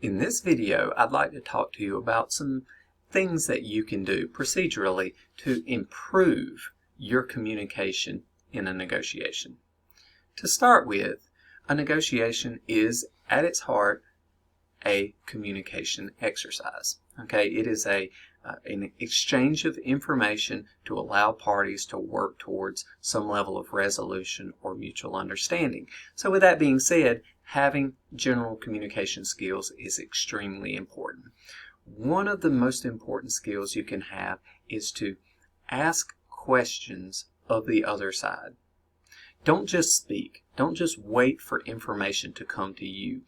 In this video, I'd like to talk to you about some things that you can do procedurally to improve your communication in a negotiation. To start with, a negotiation is at its heart a communication exercise. Okay, it is an exchange of information to allow parties to work towards some level of resolution or mutual understanding. So with that being said, having general communication skills is extremely important. One of the most important skills you can have is to ask questions of the other side. Don't just speak. Don't just wait for information to come to you.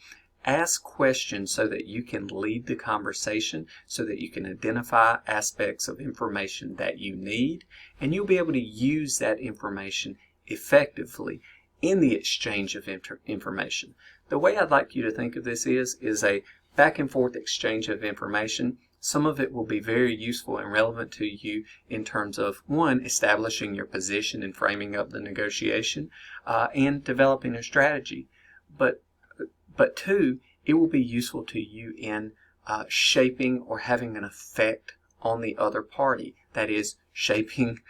Ask questions so that you can lead the conversation, so that you can identify aspects of information that you need, and you'll be able to use that information effectively in the exchange of information. The way I'd like you to think of this is a back and forth exchange of information. Some of it will be very useful and relevant to you in terms of, one, establishing your position and framing up the negotiation, and developing a strategy. But two, it will be useful to you in shaping or having an effect on the other party. That is, shaping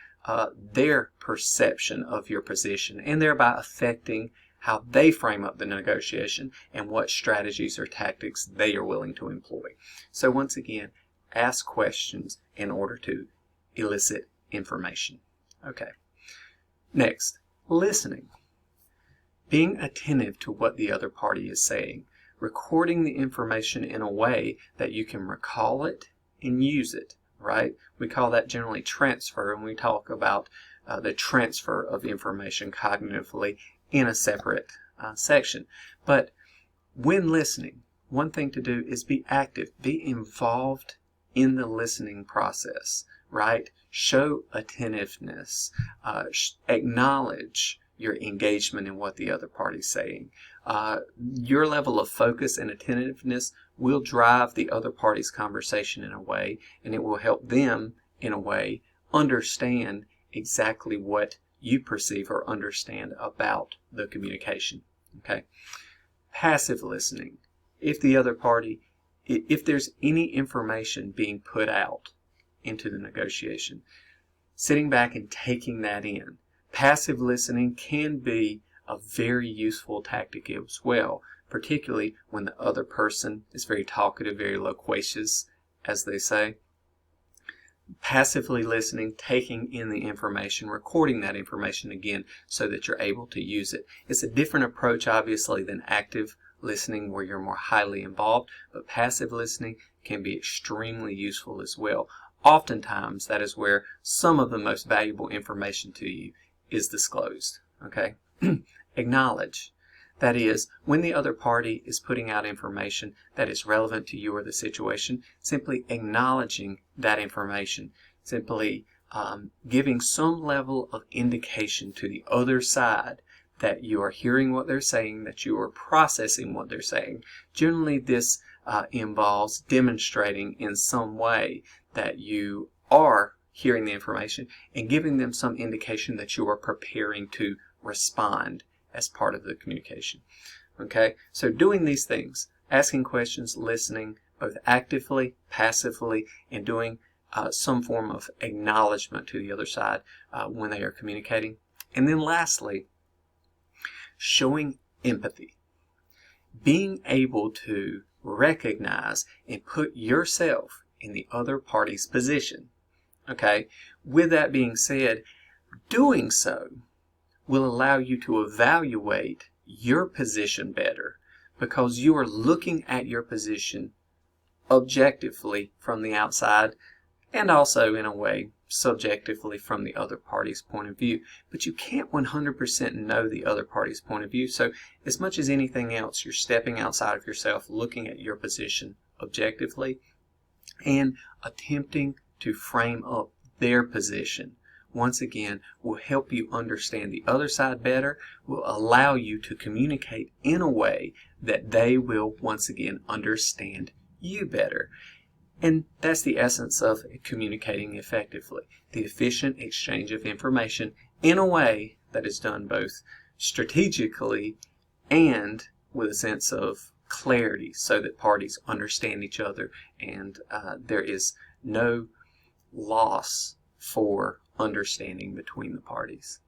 their perception of your position and thereby affecting how they frame up the negotiation and what strategies or tactics they are willing to employ. So once again, ask questions in order to elicit information. Okay. Next, listening. Being attentive to what the other party is saying, recording the information in a way that you can recall it and use it, right? We call that generally transfer, and we talk about the transfer of information cognitively in a separate section. But when listening, one thing to do is be active, be involved in the listening process, right? Show attentiveness, acknowledge your engagement in what the other party's saying. Your level of focus and attentiveness will drive the other party's conversation in a way, and it will help them, in a way, understand exactly what you perceive or understand about the communication. Okay? Passive listening. If the other party, if there's any information being put out into the negotiation, sitting back and taking that in. Passive listening can be a very useful tactic as well, particularly when the other person is very talkative, very loquacious, as they say. Passively listening, taking in the information, recording that information again so that you're able to use it. It's a different approach, obviously, than active listening where you're more highly involved, but passive listening can be extremely useful as well. Oftentimes, that is where some of the most valuable information to you is disclosed. Okay? Acknowledge. That is, when the other party is putting out information that is relevant to you or the situation, simply acknowledging that information, simply giving some level of indication to the other side that you are hearing what they're saying, that you are processing what they're saying. Generally, this involves demonstrating in some way that you are hearing the information and giving them some indication that you are preparing to respond as part of the communication. Okay, so doing these things, asking questions, listening, both actively, passively, and doing some form of acknowledgement to the other side when they are communicating. And then lastly, showing empathy. Being able to recognize and put yourself in the other party's position. Okay, with that being said, doing so will allow you to evaluate your position better because you are looking at your position objectively from the outside and also, in a way, subjectively from the other party's point of view. But you can't 100% know the other party's point of view. So as much as anything else, you're stepping outside of yourself, looking at your position objectively and attempting to frame up their position. Once again, will help you understand the other side better, will allow you to communicate in a way that they will once again understand you better. And that's the essence of communicating effectively. The efficient exchange of information in a way that is done both strategically and with a sense of clarity so that parties understand each other and there is no loss for understanding between the parties.